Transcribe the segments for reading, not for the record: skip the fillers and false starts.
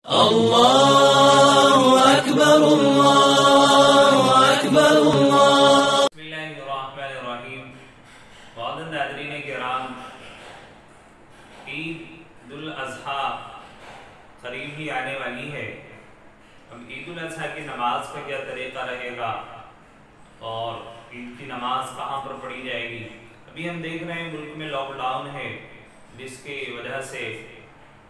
اللہ اکبر اللہ اکبر اللہ۔ بسم اللہ الرحمن الرحیم۔ معزز ناظرین کرام، عید الاضحیٰ قریب ہی آنے والی ہے۔ اب عید الاضحیٰ کی نماز کا کیا طریقہ رہے گا اور عید کی نماز کہاں پر پڑھی جائے گی؟ ابھی ہم دیکھ رہے ہیں ملک میں لاک ڈاؤن ہے، جس کی وجہ سے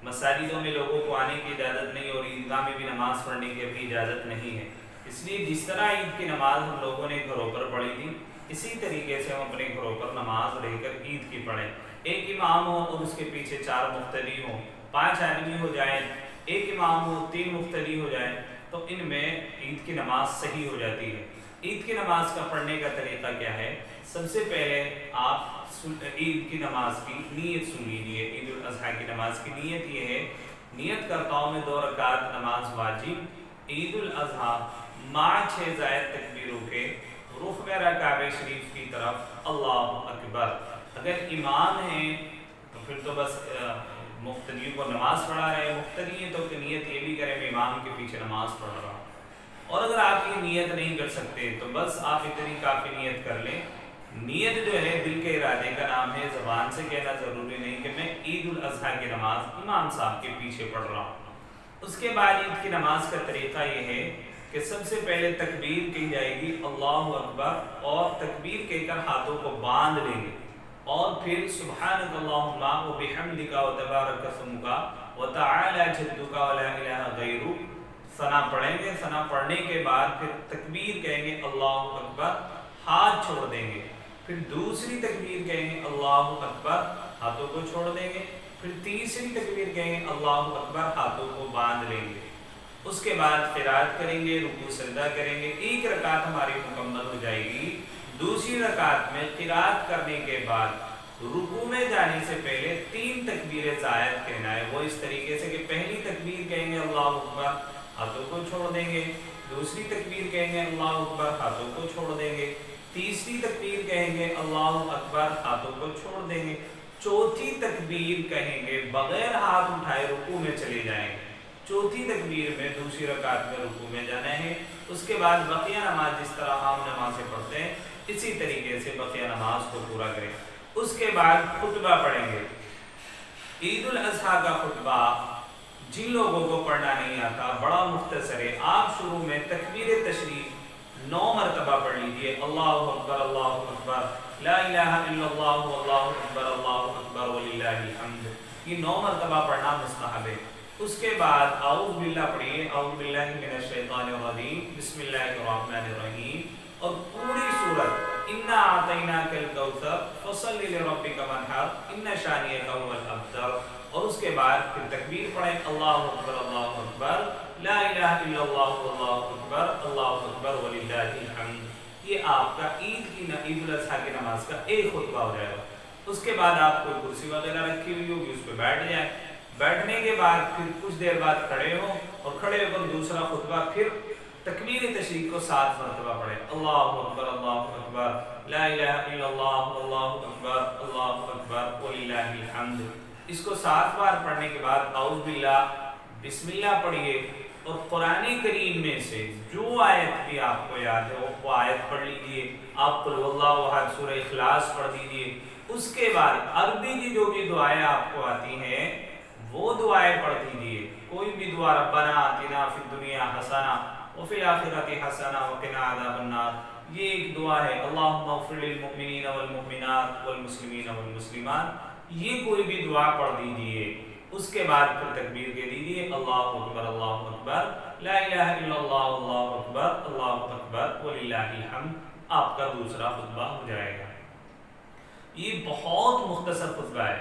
مساجدوں میں لوگوں کو آنے کی اجازت نہیں اور عیدگاہ میں بھی نماز پڑھنے کی ابھی اجازت نہیں ہے۔ اس لیے جس طرح عید کی نماز ہم لوگوں نے گھروں پر پڑھی تھی، اسی طریقے سے ہم اپنے گھروں پر نماز رہ کر عید کی پڑھیں۔ ایک امام ہو اور اس کے پیچھے 4 مقتدی ہوں، 5 آدمی ہو جائیں، ایک امام ہو 3 مقتدی ہو جائیں، تو ان میں عید کی نماز صحیح ہو جاتی ہے۔ عید کی نماز کا پڑھنے کا طریقہ کیا ہے؟ سب سے پہلے آپ عید کی نماز کی نیت سن لیجیے۔ عید الاضحیٰ کی نماز کی نیت یہ ہے، نیت کرتا ہوں میں 2 رکعت نماز واجب عید الاضحیٰ مع 6 زائد تکبیروں کے، رخ میرا کعبہ شریف کی طرف، اللہ اکبر۔ اگر امام ہیں تو پھر تو بس مقتدیوں کو نماز پڑھا رہے ہیں، مقتدی ہیں تو نیت یہ بھی کریں میں امام کے پیچھے نماز پڑھ رہا ہوں۔ اور اگر آپ یہ نیت نہیں کر سکتے تو بس آپ اتنی کافی نیت کر لیں۔ نیت جو ہے دل کے ارادے کا نام ہے، زبان سے کہنا ضروری نہیں کہ میں عید الاضحیٰ کی نماز امام صاحب کے پیچھے پڑھ رہا ہوں۔ اس کے بعد عید کی نماز کا طریقہ یہ ہے کہ سب سے پہلے تکبیر کہی جائے گی، اللہ اکبر، اور تکبیر کہہ کر ہاتھوں کو باندھ لیں گے، اور پھر سبحانک اللہم وبحمدک وتبارک اسمک وتعالی جدک ولا الہ غیرک ثنا پڑھیں گے۔ ثنا پڑھنے کے بعد پھر تکبیر کہیں گے اللہ اکبر، ہاتھ چھوڑ دیں گے، پھر دوسری تکبیر کہیں گے اللہ اکبر، ہاتھوں کو چھوڑ دیں گے، پھر تیسری تکبیر کہیں گے اللہ اکبر، ہاتھوں کو باندھ لیں گے۔ اس کے بعد قرات کریں گے، رکوع سجدہ کریں گے۔ ایک رکعت ہماری مکمل ہو جائے گی۔ دوسری رکعت میں قرات کرنے کے بعد رکوع میں جانے سے پہلے 3 تکبیر زائد کہنا ہے۔ وہ اس طریقے سے کہ پہلی تکبیر کہیں گے اللہ اکبر، ہاتھوں کو چھوڑ دیں گے، دوسری تکبیر کہیں گے اللہ اکبر، ہاتھوں کو چھوڑ دیں گے، تیسری تکبیر کہیں گے اللہ اکبر، ہاتھوں کو چھوڑ دیں گے، چوتھی تکبیر کہیں گے بغیر ہاتھ اٹھائے رکوع میں چلے جائیں گے۔ چوتھی تکبیر میں دوسری رکعت میں رکوع میں جانا ہے۔ اس کے بعد بقیہ نماز جس طرح عام نمازیں پڑھتے ہیں اسی طریقے سے بقیہ نماز کو پورا کریں۔ اس کے بعد خطبہ پڑھیں گے۔ عید الاضحیٰ کا خطبہ جن لوگوں کو پڑھنا نہیں آتا بڑا مختصر ہے۔ آپ شروع میں تکبیر تشریف 9 مرتبہ پڑھ لیجئے، اللہ اکبر اللہ اکبر، لا الہ الا اللہ واللہ اکبر وللہ الحمد، یہ 9 مرتبہ پڑھنا مستحب ہے۔ اس کے بعد اعوذ باللہ پڑھیے، اعوذ باللہ من الشیطان الرجیم، بسم اللہ الرحمن الرحیم، اور پوری سورت انا اعطیناک الکوثر فصل لربک وانحر ان شانئک هو الابتر، اور اس کے بعد پھر تکبیر پڑھیں اللہ اکبر، لا الہ الا اللہ واللہ اکبر وللہ الحمد۔ یہ آپ کا عید الاضحیٰ کی نماز کا ایک خطبہ ہو جائے گا۔ اس کے بعد آپ کوئی کرسی وغیرہ رکھی ہوئی ہوگی، اس پہ بیٹھ جائیں۔ بیٹھنے کے بعد پھر کچھ دیر بعد کھڑے ہوں اور کھڑے ہو کر دوسرا خطبہ پھر تکبیر تشریق کو 7 مرتبہ پڑھیں، اللہ اکبر، لا الہ الا اللہ واللہ اکبر وللہ الحمد۔ اس کو 7 بار پڑھنے کے بعد اعوذ باللہ، بسم اللہ پڑھیے، اور قرآن کریم میں سے جو آیت بھی آپ کو یاد ہے وہ آیت پڑھ لیجئے۔ آپ قل واللہ احد سورہ اخلاص پڑھ دیجئے۔ اس کے بعد عربی کی جو بھی دعائیں آپ کو آتی ہیں وہ دعائیں پڑھ دیجئے۔ کوئی بھی دعا، ربنا آتنا فی الدنیا حسنہ وفی الآخرۃ حسنہ وقنا عذاب النار، یہ ایک دعا ہے۔ اللہم اغفر للمؤمنین والمؤمنات والمسلمین والمسلمات، یہ کوئی بھی دعا پڑھ دیجئے۔ اس کے بعد پھر تکبیر کہہ دیجئے، اللہ اکبر، لا الہ الا اللہ اللہ اکبر وللہ الحمد، آپ کا دوسرا خطبہ ہو جائے گا۔ یہ بہت مختصر خطبہ ہے۔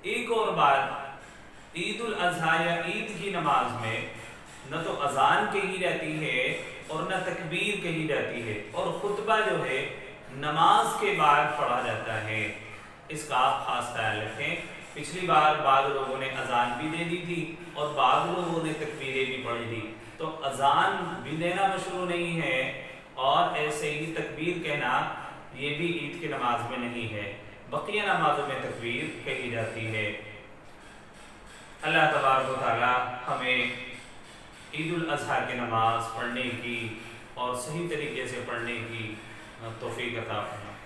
ایک اور بات، عید الاضحیٰ یا عید کی نماز میں نہ تو اذان کہی جاتی ہے اور نہ تکبیر کہی جاتی ہے، اور خطبہ جو ہے نماز کے بعد پڑھا جاتا ہے۔ اس کا آپ خاص خیال رکھیں۔ پچھلی بار بعض لوگوں نے اذان بھی دے دی تھی اور بعض لوگوں نے تکبیریں بھی پڑھی تھی، تو اذان بھی دینا مشروع نہیں ہے اور ایسے ہی تکبیر کہنا یہ بھی عید کی نماز میں نہیں ہے۔ بقیہ نمازوں میں تکبیر کہی جاتی ہے۔ اللہ تبارک و تعالی ہمیں عید الاضحیٰ کی نماز پڑھنے کی اور صحیح طریقے سے پڑھنے کی توفیق عطا فرمائے۔